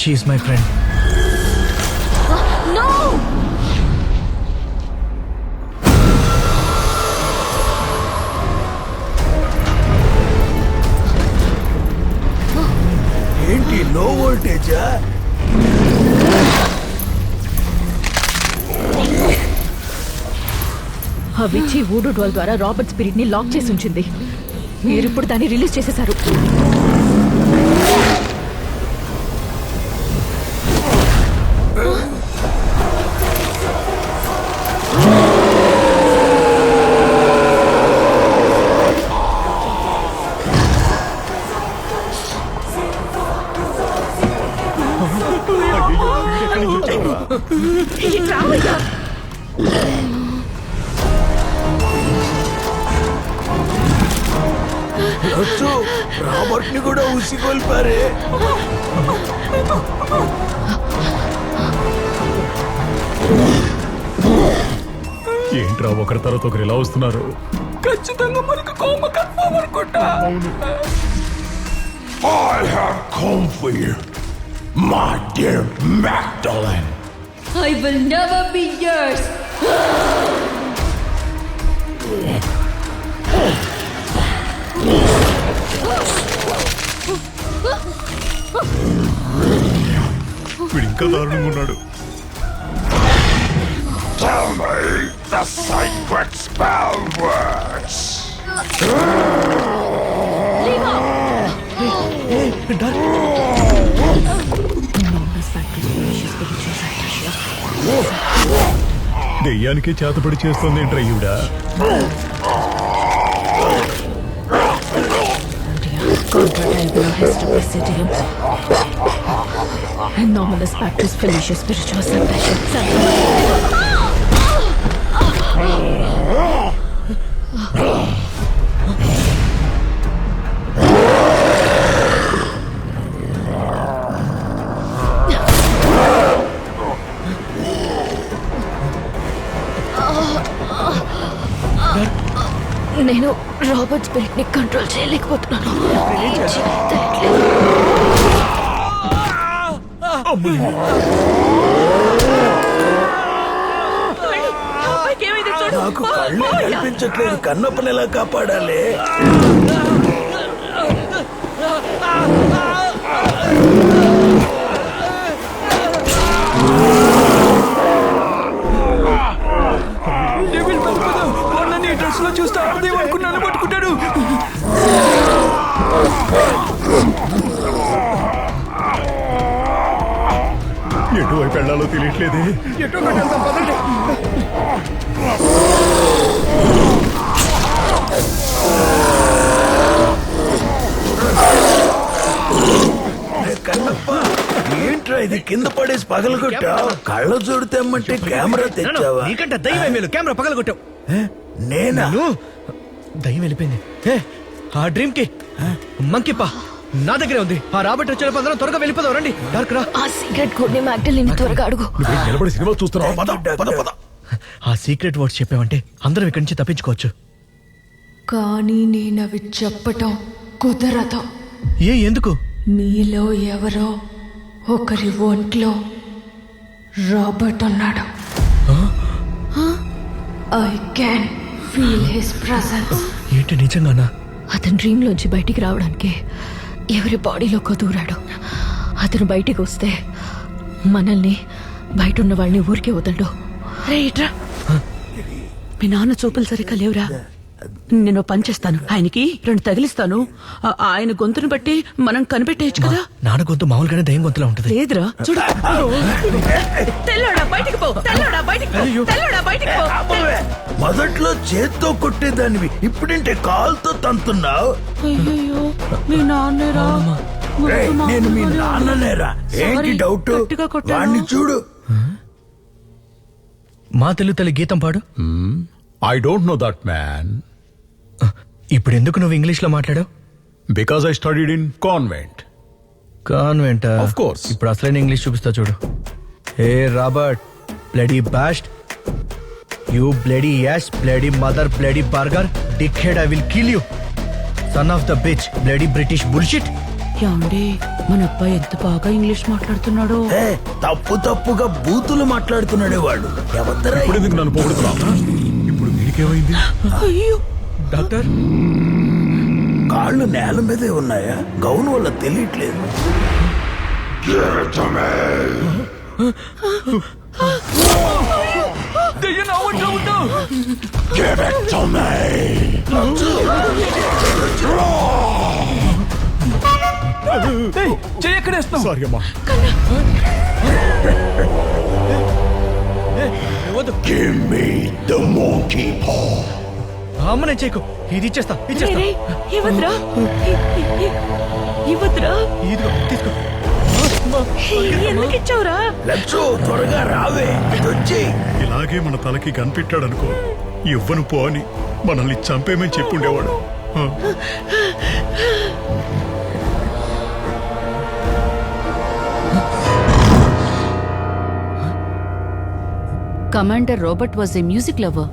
She is my friend. ఏంటి లో వోల్టేజా? ఆ విచ్చి వూడు డాల్ ద్వారా రాబర్ట్ స్పిరిట్ ని లాక్ చేసి ఉంచింది. మీరిప్పుడు దాన్ని రిలీజ్ చేసేశారు. రాబర్ట్ ని కూడా ఉసిగొల్పారే. ఏంట్రా ఒకరి తర్వాత ఒకరు ఇలా వస్తున్నారు? ఖచ్చితంగా మనకు కోమ కన్ఫర్మ్ అనుకుంటా. I have come for you, my dear Magdalene. I will never be yours. వీడు ఇంకా దారుణంగా ఉన్నాడు. Tell me the sacred spell words. దెయ్యానికి చేతపడి చేస్తుంది ఏంట్రా ఈవిడ? Anomalous practice Felicia spiritual suppression. నేను రాబర్ట్ స్పిరిట్ ని కంట్రోల్ చేయలేకపోతున్నాను. నాకు కళ్ళు కనిపించట్లేదు. కన్నప్పని ఎలా కాపాడాలి? డ్రెస్ లో చూస్తే అనుకున్నాను పట్టుకుంటాడు. ఎటువైపు వెళ్ళాలో తెలియట్లేదే. కన్నప్ప ఏంట్రా ఇది కింద పడేసి పగలగొట్టా? కళ్ళ చూడు తెమ్మంటే కెమెరా తెచ్చావా? నీకంటే దయ్యం మేలు, కెమెరా పగలగొట్టావు. నేనా? దయ్యం వెళ్ళిపోయింది. ఆ డ్రీమ్ కి మంకిప్ప నా దగ్గరే ఉంది. ఆ రాబర్ట్ వచ్చే అందరం త్వరగా వెళ్ళిపోదాం. రండి డార్క్ రా. ఆ సీక్రెట్ కోడ్ ని మ్యాగ్డలిన్ త్వరగా అడుగు. నిలబడి సినిమా చూస్తున్నావు. పద. ఆ సీక్రెట్ వర్డ్స్ చెప్పావంటే అందరం ఇక్కడి నుంచి తప్పించుకోవచ్చు. కానీ నేనవి చెప్పటం కుదరదు. ఎందుకు? మీలో ఎవరో ఒకరి ఒంట్లో రాబర్ట్ ఉన్నాడు. I can feel his presence. ఏంటి నిజంగానా? అతను డ్రీమ్ లోంచి బయటికి రావడానికి ఎవరి బాడీలోకి దూరాడు. అతను బయటికి వస్తే మనల్ని బయట ఉన్న వాళ్ళని ఊరికే వదలడు. రైట్రా, మీ నాన్న చూపులు సరిగ్గా లేవురా. నేను పని చేస్తాను, ఆయనకి 2 తగిలిస్తాను. ఆయన గొంతును బట్టి మనం కనిపెట్టేయచ్చు కదా. నాన్న గొంతు మామూలుగానే దయ్యం గొంతులా ఉంటుంది. లేదురా, చూడు. తెల్లోడా బయటికి పో, తెల్లోడా బయటికి పో, తెల్లోడా బయటికి పో. మొదట్లో చేత్తో కొట్టేదానివి, ఇప్పుడంటే కాలుతో తంతున్నావు. అయ్యో, మీ నాన్నేరా? నేను మీ నాన్ననేరా? ఏంటి డౌట్? వాణ్ణి చూడు. మా తెలుగు తల్లి గీతం పాడు. I don't know that man. ఇప్పుడు ఎందుకు నువ్వు ఇంగ్లీష్ లో మాట్లాడావు? Because I studied in convent. Convent? Of course. ఇప్పుడు అసలైన ఇంగ్లీష్ చూపిస్తా చూడు. Hey Robert, bloody bast, you bloody ass, bloody mother, bloody burger, dickhead, I will kill you, son of the bitch, bloody British bullshit. ఏమండి మన అబ్బాయి ఎంత బాగా English మాట్లాడుతున్నాడో. తప్పుగా బూతులు మాట్లాడుతున్నాడే వాడు. ఎవద్దరా ఇప్పుడు ఎందుకు నన్ను పొగుడుతున్నా? ఇప్పుడు వీడికేమైంది? అయ్యో డాక్టర్ కాళ్ళు నేల మీదే ఉన్నాయా? గౌన్ వల్ల తెలియట్లేదు. Give it to me! Give it to me! Sorry అమ్మా. Give me the monkey paw! అమ్మ నేను చేయకు, ఇది ఇచ్చేస్తా. ఇవ్వద్రా ఇవ్వద్రా, ఇదిగో తీసుకో. ఎందుకు ఇచ్చావురా? లచ్చు త్వరగా రావే, ఇదొచ్చి. ఇలాగే మన తలకి కనిపెట్టాడనుకో, ఇవ్వను పో అని మనల్ని చంపేమని చెప్పుండేవాడు. Commander Robert was a music lover.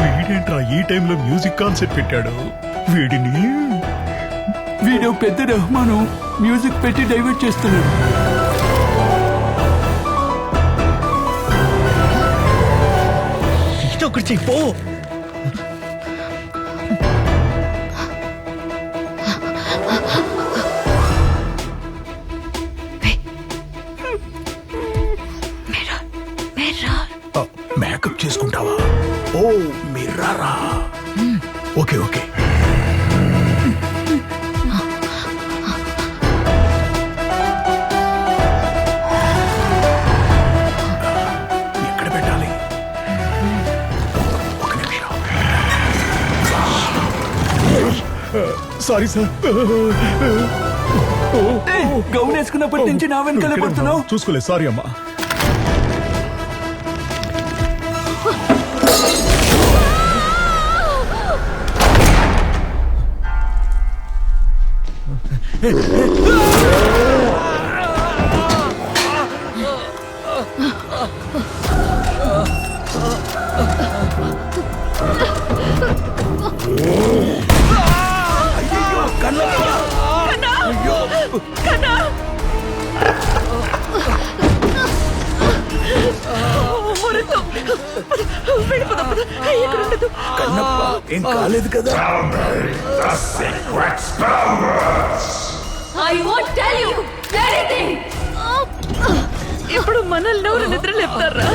వీడేంట్రా ఈ టైంలో మ్యూజిక్ కాన్సెప్ట్ పెట్టాడు? వీడు పెద్ద రెహమాను మ్యూజిక్ పెట్టి డైవర్ట్ చేస్తున్నాడు. ఒకటి చెయ్యి పో. మేకప్ చేసుకుంటావా? ఓ మిర్రరా. Okay okay. ఎక్కడ పెట్టాలి? ఒక నిమిషం. Sorry sir. గౌన్ వేసుకున్నప్పటి నుంచి నా వెనకాలే పడుతున్నావు. చూసుకోలేదు, సారీ అమ్మా. కన్నప్ప ఏం కాలేదు కదా? The secret spell words! I won't tell you anything! ఇప్పుడు మనల్ని ఎవరు నిద్ర లేపుతారా?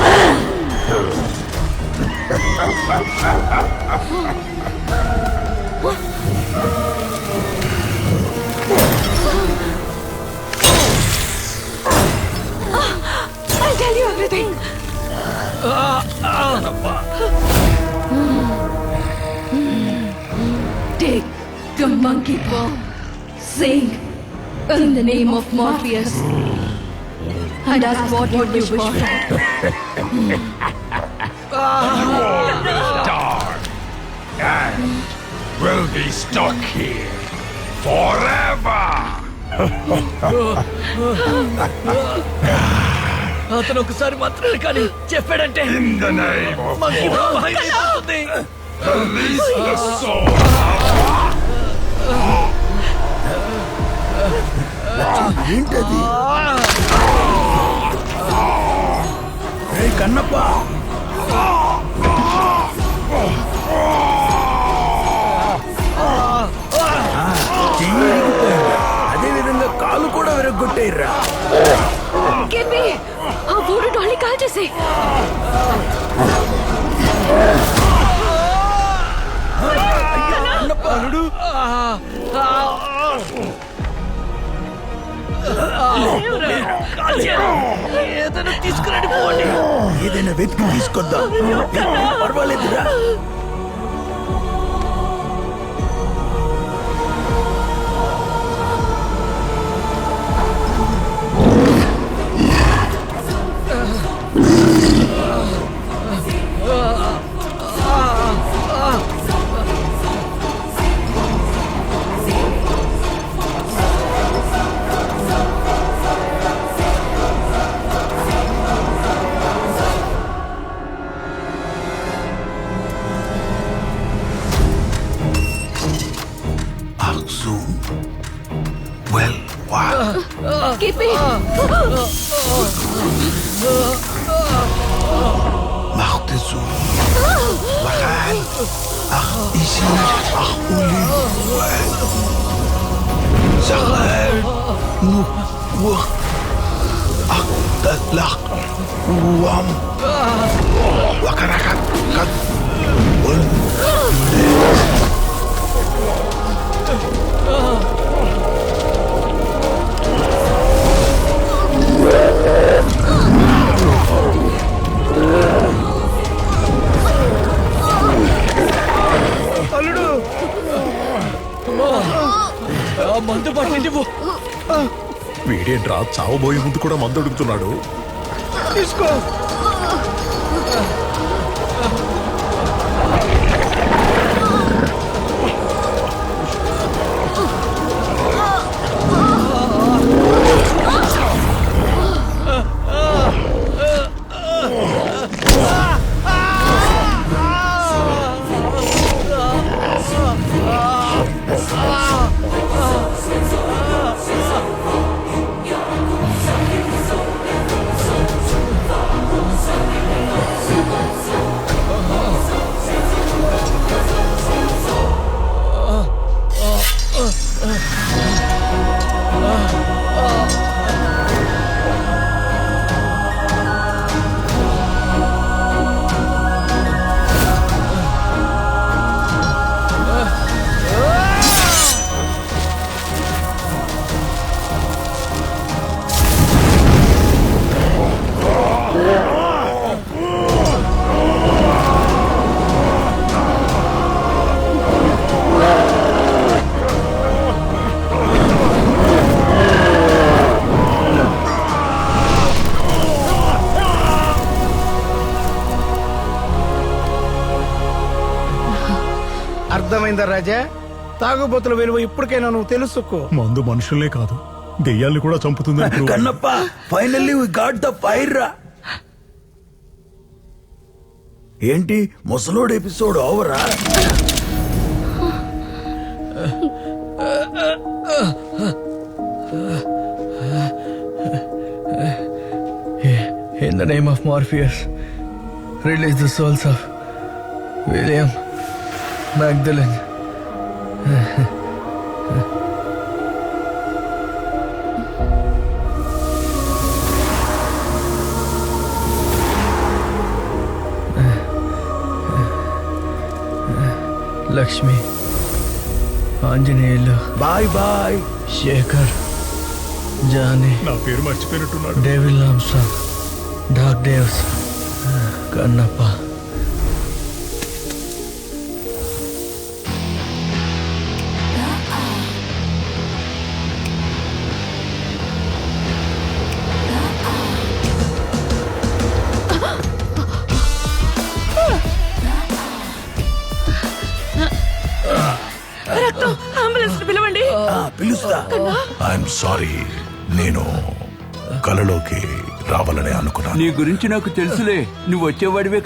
I'll tell you everything. Take the monkey paw. Sing in the name of Morpheus. And ask what you wish for. Dark and will be stuck here forever! అతను ఒకసారి మాత్రమే కానీ చెప్పాడంటే In the name of మనకి Morpheus, భయం వేస్తుంది. release the soul! ఏంటది? కన్నప్ప చెయ్యి ఇరిగిపోయింది. అదే విధంగా కాలు కూడా విరగొట్టేయరా. కేపీ, ఆ బూడు డాలీ కాల్ చేసి. అల్లుడు, ఏదైనా తీసుకురండి పోండి. ఏదైనా వెతికి తీసుకొద్దాం. పర్వాలేదురా. soon. Well, wow. Keep it. Machte so. Waral. Ach, isi. Ach, uli. Sakal. Nukwa. Ach, tatlak. Uwam. Wakarakat. Kat. Wal. అల్లుడు ఆ మందు పట్టించు వీడేంట్రా చావబోయే ముందు కూడా మందు అడుగుతున్నాడు. తీసుకో. అర్థమైందా రాజా? తాగుబోతుల విలువ ఇప్పటికైనా నువ్వు తెలుసుకో. మందు మనుషులనే కాదు దెయ్యాల్ని కూడా చంపుతుంది. Kannappa, finally we got the fire రా. ఏంటి ముసలోడు ఎపిసోడ్ ఓవరా? In the name of Morpheus, release the souls of William Magdalene. Lakshmi, Anjaneyulu, bye bye. Shekhar, Johnny, నా పేరు మర్చిపోయినట్టున్నాడు. డేవిల్ లామ్సాంగ్, డార్క్ డేవ్స్, కన్నప్ప. అంబులెన్స్ పిలవండి. పిలుస్తా. ఐఎమ్ సారీ, నేను కలలోకి రావాలని అనుకున్నాను. నీ గురించి నాకు తెలుసులే, నువ్వు వచ్చేవాడివే